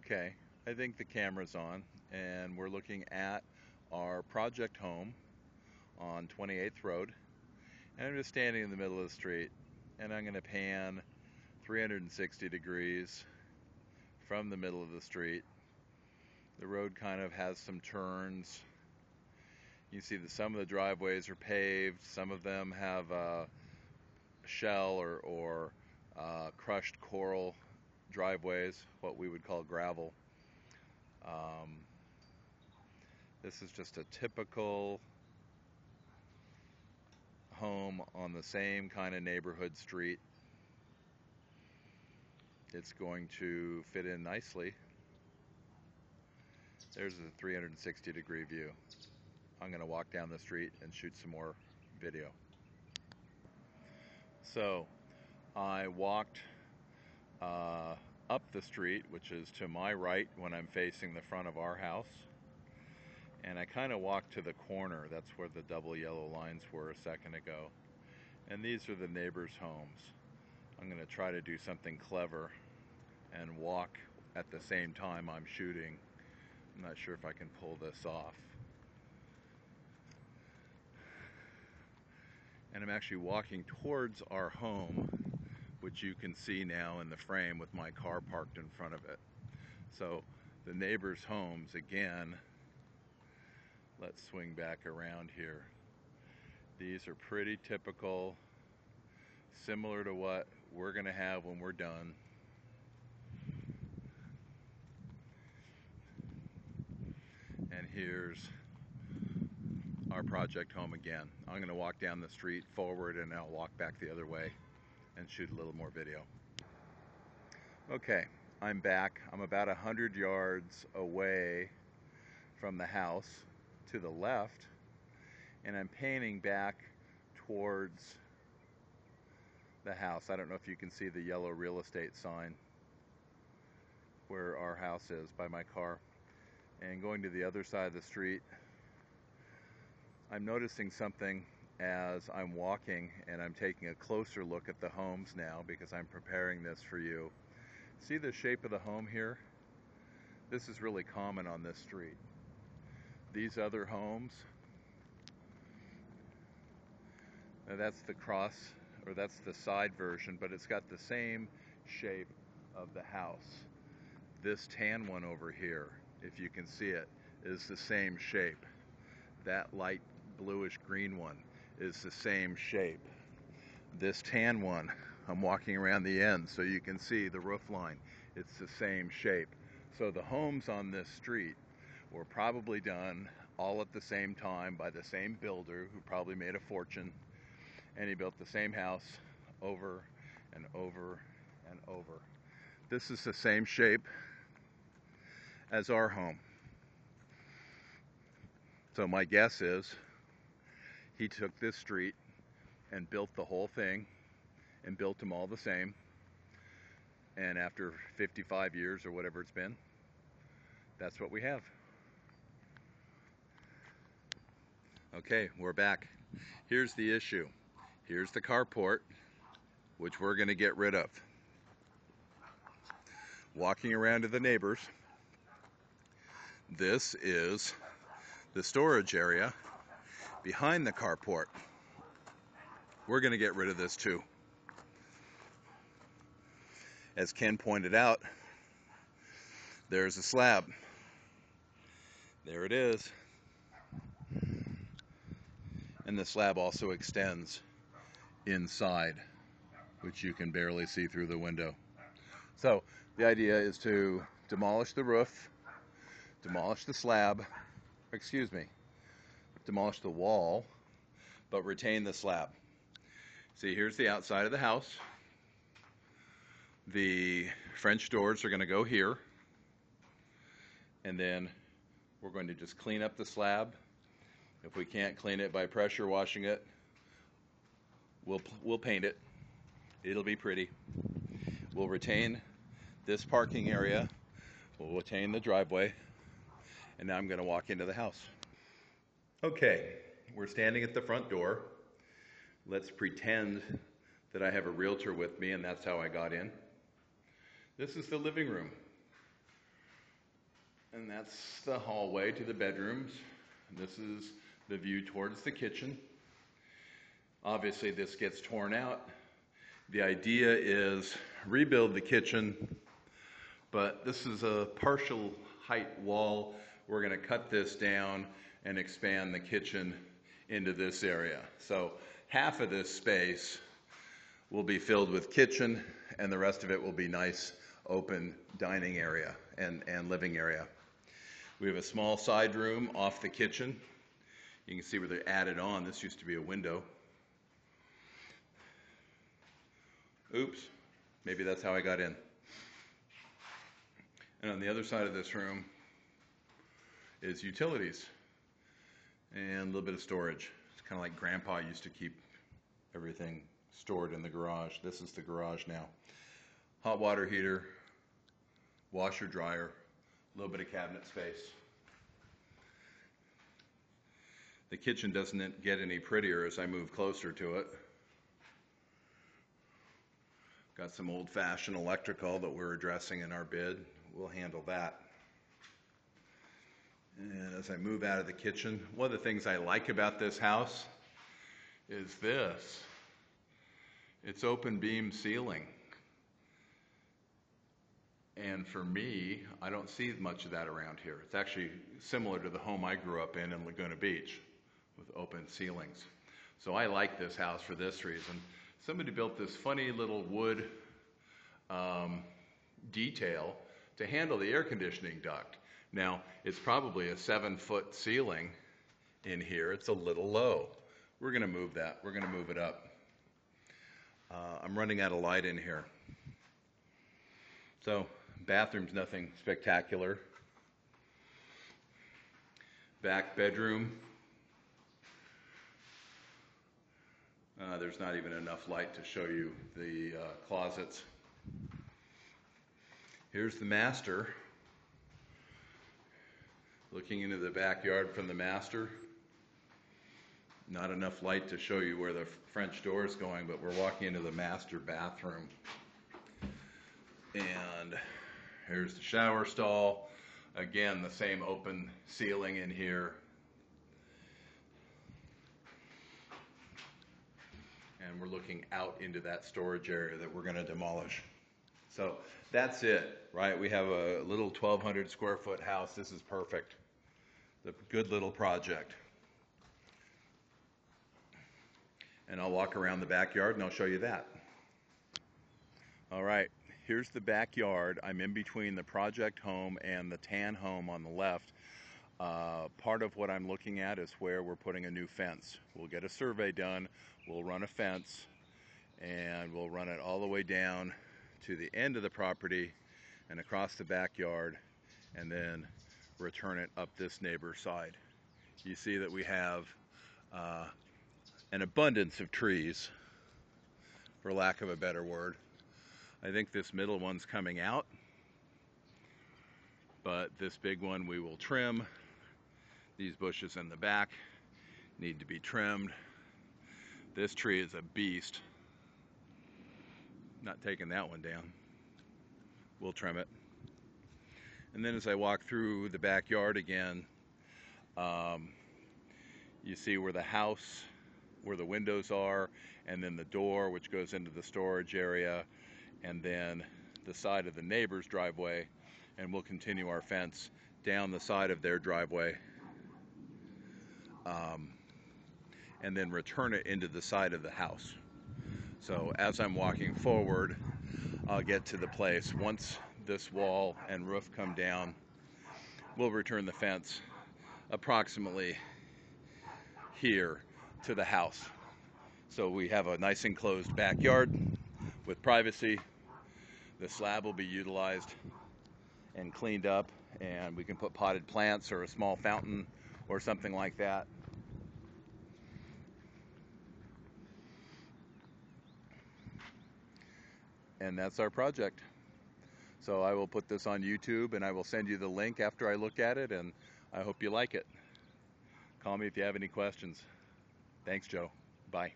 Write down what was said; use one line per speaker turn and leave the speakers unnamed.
Okay, I think the camera's on, and we're looking at our project home on 28th Road. And I'm just standing in the middle of the street, and I'm going to pan 360 degrees from the middle of the street. The road kind of has some turns. You see that some of the driveways are paved, some of them have shell or crushed coral driveways, what we would call gravel. This is just a typical home on the same kind of neighborhood street. It's going to fit in nicely. There's a 360 degree view. I'm going to walk down the street and shoot some more video. So I walked up the street, which is to my right when I'm facing the front of our house, and I kind of walked to the corner. That's where the double yellow lines were a second ago, and these are the neighbors' homes. I'm going to try to do something clever and walk at the same time I'm shooting. I'm not sure if I can pull this off. And I'm actually walking towards our home, which you can see now in the frame with my car parked in front of it. So the neighbors' homes, again, let's swing back around here. These are pretty typical, similar to what we're going to have when we're done. And here's our project home again. I'm going to walk down the street forward and I'll walk back the other way and shoot a little more video. Okay, I'm back. I'm about 100 yards away from the house to the left, and I'm panning back towards the house. I don't know if you can see the yellow real estate sign where our house is by my car. And going to the other side of the street, I'm noticing something as I'm walking, and I'm taking a closer look at the homes now because I'm preparing this for you. See the shape of the home here? This is really common on this street. These other homes, now that's the cross, or that's the side version, but it's got the same shape of the house. This tan one over here, if you can see it, is the same shape. That light bluish green one is the same shape. This tan one, I'm walking around the end so you can see the roof line. It's the same shape. So the homes on this street were probably done all at the same time by the same builder who probably made a fortune, and he built the same house over and over and over. This is the same shape as our home. So my guess is he took this street and built the whole thing and built them all the same. And after 55 years or whatever it's been, that's what we have. Okay, we're back. Here's the issue. Here's the carport, which we're going to get rid of. Walking around to the neighbors, this is the storage area behind the carport. We're going to get rid of this too. As Ken pointed out, there's a slab. There it is. And the slab also extends inside, which you can barely see through the window. So the idea is to demolish the roof, demolish the slab, demolish the wall, but retain the slab. See, here's the outside of the house. The French doors are going to go here, and then we're going to just clean up the slab. If we can't clean it by pressure washing it, we'll paint it. It'll be pretty. We'll retain this parking area. We'll retain the driveway. And now I'm going to walk into the house. Okay, we're standing at the front door. Let's pretend that I have a realtor with me, and that's how I got in. This is the living room. And that's the hallway to the bedrooms. This is the view towards the kitchen. Obviously this gets torn out. The idea is rebuild the kitchen, but this is a partial height wall. We're going to cut this down and expand the kitchen into this area. So half of this space will be filled with kitchen, and the rest of it will be nice open dining area and living area. We have a small side room off the kitchen. You can see where they added on. This used to be a window. Oops, maybe that's how I got in. And on the other side of this room is utilities and a little bit of storage. It's kind of like Grandpa used to keep everything stored in the garage. This is the garage now. Hot water heater, washer, dryer, a little bit of cabinet space. The kitchen doesn't get any prettier as I move closer to it. Got some old-fashioned electrical that we're addressing in our bid. We'll handle that. And as I move out of the kitchen, one of the things I like about this house is this. It's open beam ceiling. And for me, I don't see much of that around here. It's actually similar to the home I grew up in Laguna Beach with open ceilings. So I like this house for this reason. Somebody built this funny little wood detail to handle the air conditioning duct. Now, it's probably a 7-foot ceiling in here. It's a little low. We're going to move that. We're going to move it up. I'm running out of light in here. So, bathroom's nothing spectacular. Back bedroom. There's not even enough light to show you the closets. Here's the master. Looking into the backyard from the master. Not enough light to show you where the French door is going, but we're walking into the master bathroom. And here's the shower stall. Again, the same open ceiling in here. And we're looking out into that storage area that we're going to demolish. So that's it, right? We have a little 1,200 square foot house. This is perfect. The good little project. And I'll walk around the backyard and I'll show you that. All right, here's the backyard. I'm in between the project home and the tan home on the left. Part of what I'm looking at is where we're putting a new fence. We'll get a survey done, we'll run a fence, and we'll run it all the way down to the end of the property and across the backyard, and then return it up this neighbor's side. You see that we have an abundance of trees, for lack of a better word. I think this middle one's coming out, but this big one we will trim. These bushes in the back need to be trimmed. This tree is a beast. Not taking that one down. We'll trim it. And then as I walk through the backyard again, you see where the house, where the windows are, and then the door which goes into the storage area, and then the side of the neighbor's driveway, and we'll continue our fence down the side of their driveway, and then return it into the side of the house. So as I'm walking forward, I'll get to the place. Once this wall and roof come down, we'll return the fence approximately here to the house. So we have a nice enclosed backyard with privacy. The slab will be utilized and cleaned up, and we can put potted plants or a small fountain or something like that. And that's our project. So I will put this on YouTube, and I will send you the link after I look at it, and I hope you like it. Call me if you have any questions. Thanks, Joe. Bye.